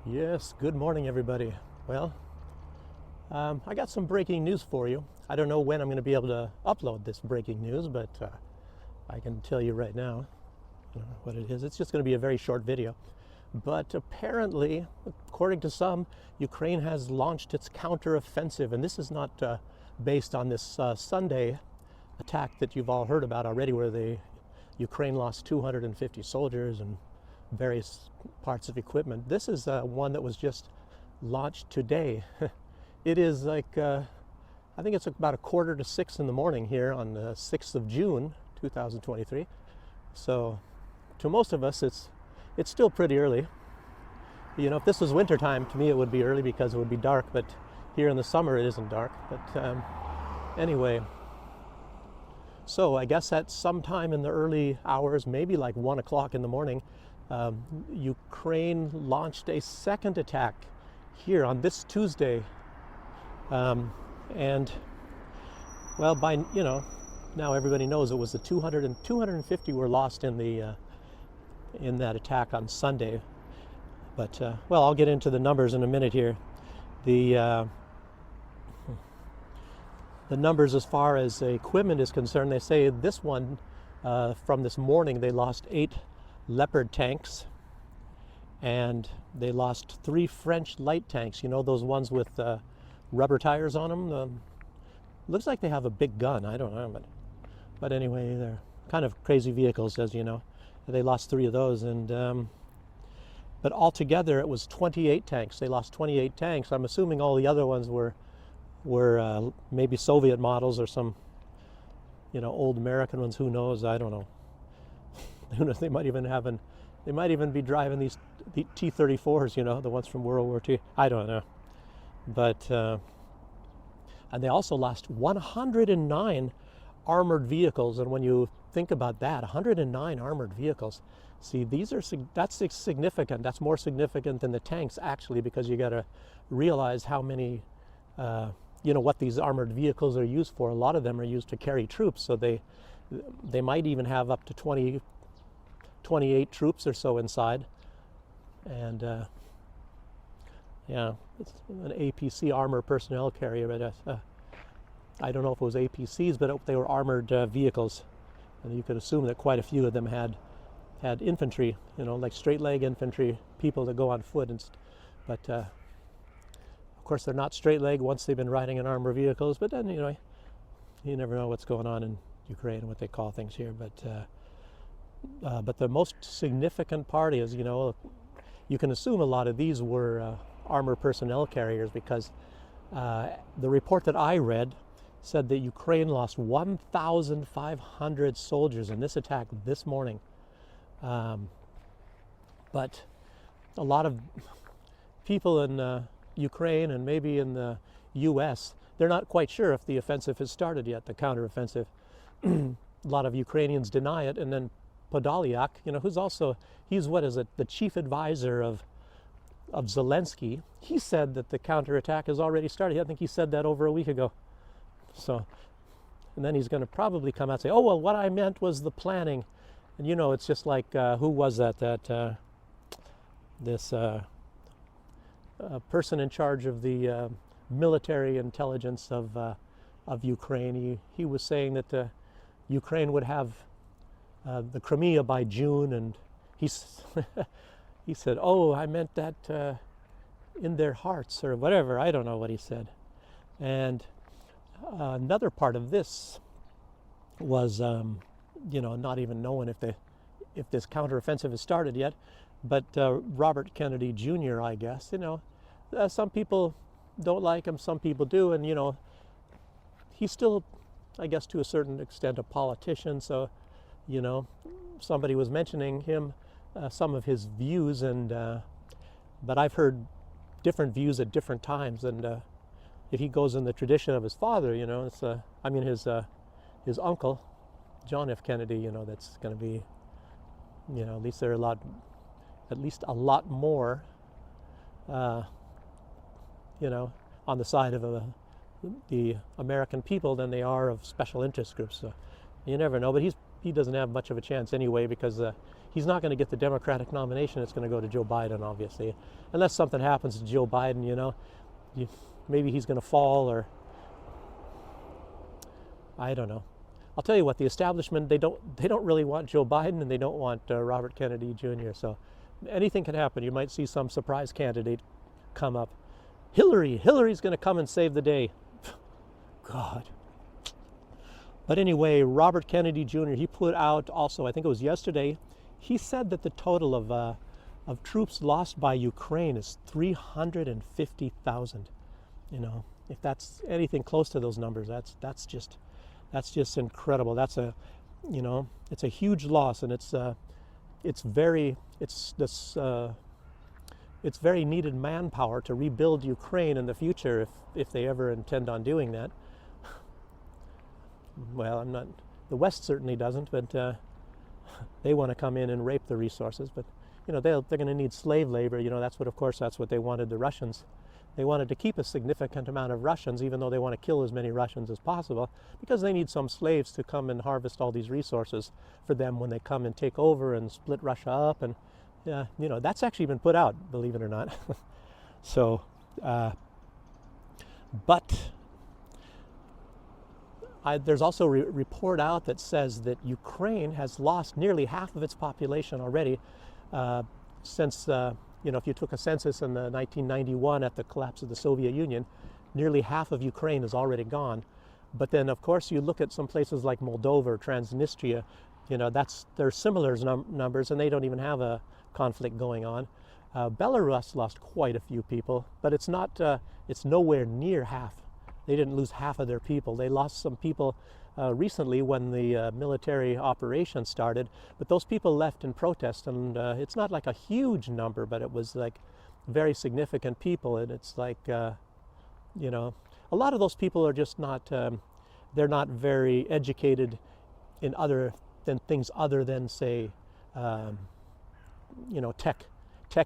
Yes, good morning, everybody. Well, I got some breaking news for you. I don't know when I'm going to be able to upload this breaking news, but I can tell you right now what it is. It's just going to be a very short video. But apparently, according to some, Ukraine has launched its counteroffensive, and this is not based on this Sunday attack that you've all heard about already, where Ukraine lost 250 soldiers and various parts of equipment. This is one that was just launched today. It is like, I think it's about 5:45 in the morning here on the 6th of June, 2023. So to most of us, it's still pretty early. You know, if this was wintertime, to me it would be early because it would be dark, but here in the summer it isn't dark. But anyway, so I guess at some time in the early hours, maybe like 1 o'clock in the morning, Ukraine launched a second attack here on this Tuesday. And well, now everybody knows it was the 250 were lost in that attack on Sunday. But well, I'll get into the numbers in a minute here. The numbers as far as equipment is concerned, they say this one from this morning they lost 8 Leopard tanks, and they lost 3 French light tanks. You know, those ones with rubber tires on them. Looks like they have a big gun. I don't know, but anyway, they're kind of crazy vehicles, as you know. They lost 3 of those, and but altogether it was 28 tanks. They lost 28 tanks. I'm assuming all the other ones were maybe Soviet models or some, old American ones. Who knows? I don't know. Who knows? They might even be driving the T-34s, the ones from World War II. I don't know. But and they also lost 109 armored vehicles. And when you think about that, 109 armored vehicles. See, that's significant. That's more significant than the tanks, actually, because you got to realize how many, what these armored vehicles are used for. A lot of them are used to carry troops, so they might even have up to 28 troops or so inside. And yeah, it's an APC armor personnel carrier, but I don't know if it was APCs, but they were armored vehicles, and you could assume that quite a few of them had infantry, like straight leg infantry, people that go on foot. But of course they're not straight leg once they've been riding in armored vehicles. But then you never know what's going on in Ukraine and what they call things here. But the most significant part is, you can assume a lot of these were armor personnel carriers, because the report that I read said that Ukraine lost 1,500 soldiers in this attack this morning. But a lot of people in Ukraine and maybe in the U.S., they're not quite sure if the offensive has started yet, the counteroffensive. A lot of Ukrainians deny it, and then Podolyak, he's the chief advisor of Zelensky. He said that the counterattack has already started. I think he said that over a week ago. So, and then he's going to probably come out and say, "Oh well, what I meant was the planning." And it's just like who was that? This person in charge of the military intelligence of Ukraine. He was saying that Ukraine would have the Crimea by June, and he said, "Oh, I meant that in their hearts," or whatever. I don't know what he said. And another part of this was, not even knowing if this counteroffensive has started yet. But Robert Kennedy Jr., I guess, some people don't like him, some people do, and he's still, I guess, to a certain extent, a politician. So, somebody was mentioning him, some of his views, and but I've heard different views at different times. And if he goes in the tradition of his father, his uncle, John F. Kennedy, that's going to be, at least there are at least a lot more, on the side of the American people than they are of special interest groups. So you never know, but he doesn't have much of a chance anyway, because he's not going to get the Democratic nomination. It's going to go to Joe Biden, obviously, unless something happens to Joe Biden. Maybe he's going to fall, or I don't know. I'll tell you what, the establishment, they don't really want Joe Biden, and they don't want Robert Kennedy Jr. So anything can happen. You might see some surprise candidate come up. Hillary's going to come and save the day. God. But anyway, Robert Kennedy Jr., he put out also, I think it was yesterday, he said that the total of troops lost by Ukraine is 350,000. If that's anything close to those numbers, that's just incredible. It's a huge loss, and it's very needed manpower to rebuild Ukraine in the future if they ever intend on doing that. Well, the West certainly doesn't, but they want to come in and rape the resources. But they're going to need slave labor. That's what they wanted the Russians. They wanted to keep a significant amount of Russians, even though they want to kill as many Russians as possible, because they need some slaves to come and harvest all these resources for them when they come and take over and split Russia up. And that's actually been put out, believe it or not. So, but there's also a report out that says that Ukraine has lost nearly half of its population already since, if you took a census in 1991 at the collapse of the Soviet Union, nearly half of Ukraine is already gone. But then, of course, you look at some places like Moldova or Transnistria, they're similar numbers, and they don't even have a conflict going on. Belarus lost quite a few people, but it's nowhere near half. They didn't lose half of their people. They lost some people recently when the military operation started, but those people left in protest, and it's not like a huge number, but it was like very significant people. And it's like, a lot of those people are just not, they're not very educated in things other than, say, tech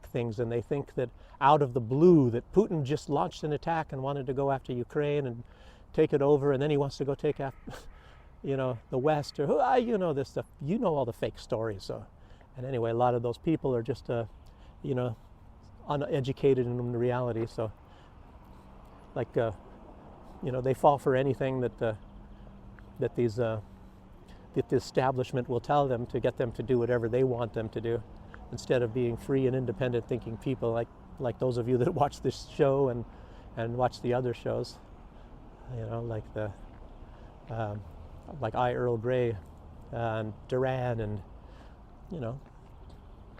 things, and they think that out of the blue that Putin just launched an attack and wanted to go after Ukraine and take it over, and then he wants to go take after the West, or this stuff. All the fake stories. So, and anyway, a lot of those people are just uneducated in reality. So, like they fall for anything that the establishment will tell them to get them to do whatever they want them to do, instead of being free and independent thinking people like those of you that watch this show and watch the other shows, like Earl Grey and Duran, and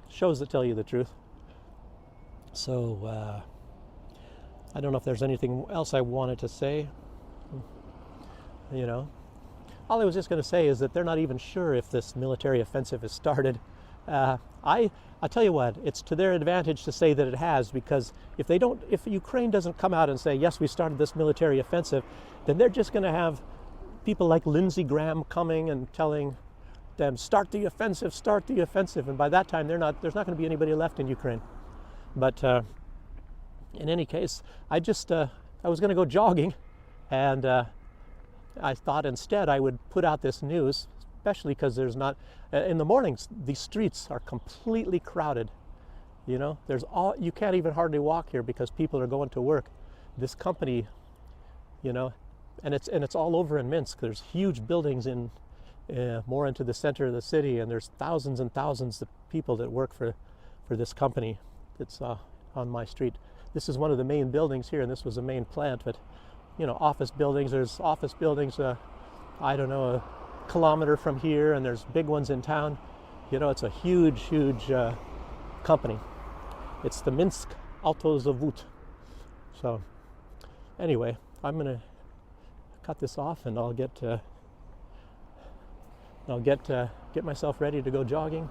shows that tell you the truth. So I don't know if there's anything else I wanted to say. All I was just going to say is that they're not even sure if this military offensive has started. I'll tell you what, it's to their advantage to say that it has, because if Ukraine doesn't come out and say, yes, we started this military offensive, then they're just going to have people like Lindsey Graham coming and telling them, start the offensive, and by that time there's not going to be anybody left in Ukraine. But in any case, I was going to go jogging, and I thought instead I would put out this news, especially because there's not, in the mornings, these streets are completely crowded. You can't even hardly walk here because people are going to work. This company, and it's all over in Minsk. There's huge buildings more into the center of the city, and there's thousands and thousands of people that work for this company that's on my street. This is one of the main buildings here, and this was the main plant, but office buildings, there's office buildings, I don't know, a kilometer from here, and there's big ones in town. It's a huge company. It's the Minsk Autozavod. So anyway, I'm gonna cut this off, and I'll get myself ready to go jogging,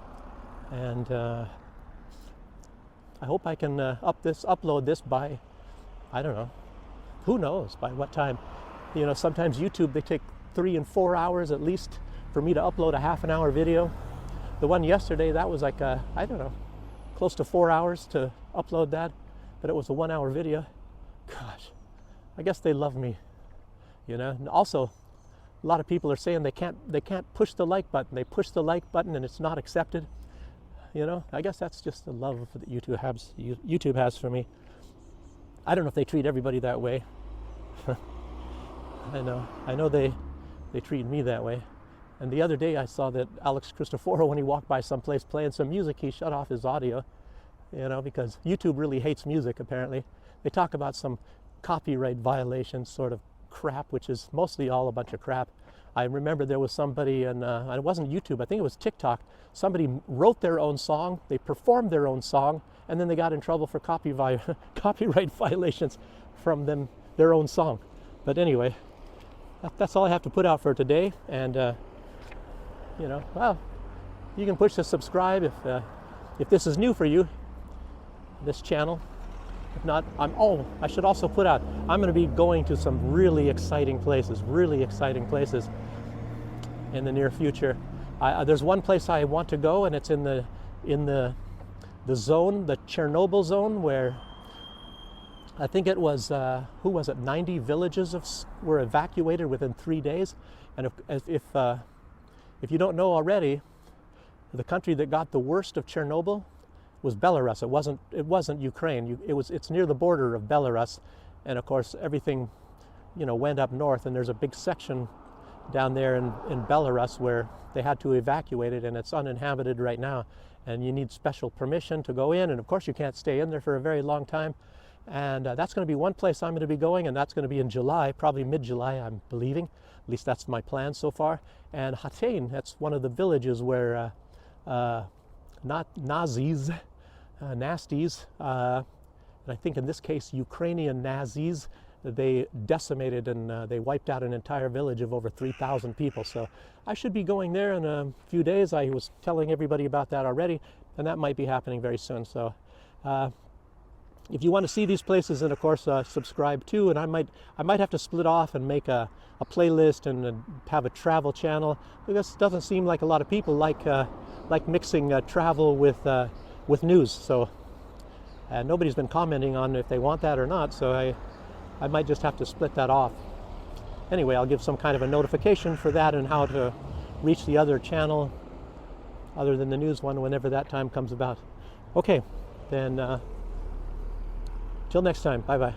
and I hope I can upload this by, I don't know, who knows by what time. Sometimes YouTube, they take 3 and 4 hours at least for me to upload a half-an-hour video. The one yesterday, that was like I don't know, close to 4 hours to upload that, but it was a 1-hour video. Gosh, I guess they love me, And also, a lot of people are saying they can't push the like button. They push the like button and it's not accepted. I guess that's just the love that YouTube has for me. I don't know if they treat everybody that way. I know they treat me that way. And the other day I saw that Alex Cristoforo, when he walked by someplace playing some music, he shut off his audio, because YouTube really hates music, apparently. They talk about some copyright violation sort of crap, which is mostly all a bunch of crap. I remember there was somebody, and it wasn't YouTube, I think it was TikTok. Somebody wrote their own song, they performed their own song, and then they got in trouble for copyright violations from their own song. But anyway, that's all I have to put out for today. And well, you can push the subscribe if this is new for you, this channel. If not, I should also put out, I'm going to be going to some really exciting places in the near future. There's one place I want to go, and it's in the zone, the Chernobyl zone, where I think it was 90 villages were evacuated within 3 days. And if you don't know already, the country that got the worst of Chernobyl was Belarus. It wasn't Ukraine. It's near the border of Belarus, and of course everything went up north, and there's a big section down there in Belarus where they had to evacuate it, and it's uninhabited right now, and you need special permission to go in, and of course you can't stay in there for a very long time. And that's going to be one place I'm going to be going, and that's going to be in July, probably mid-July, I'm believing. At least that's my plan so far. And Hatay, that's one of the villages where nasties, and I think in this case Ukrainian Nazis, they decimated and they wiped out an entire village of over 3,000 people. So I should be going there in a few days. I was telling everybody about that already, and that might be happening very soon. So if you want to see these places, and of course subscribe too, and I might have to split off and make a playlist and have a travel channel, because it doesn't seem like a lot of people like mixing travel with news. So nobody's been commenting on if they want that or not, so I might just have to split that off. Anyway, I'll give some kind of a notification for that and how to reach the other channel other than the news one whenever that time comes about. Okay, then till next time, bye-bye.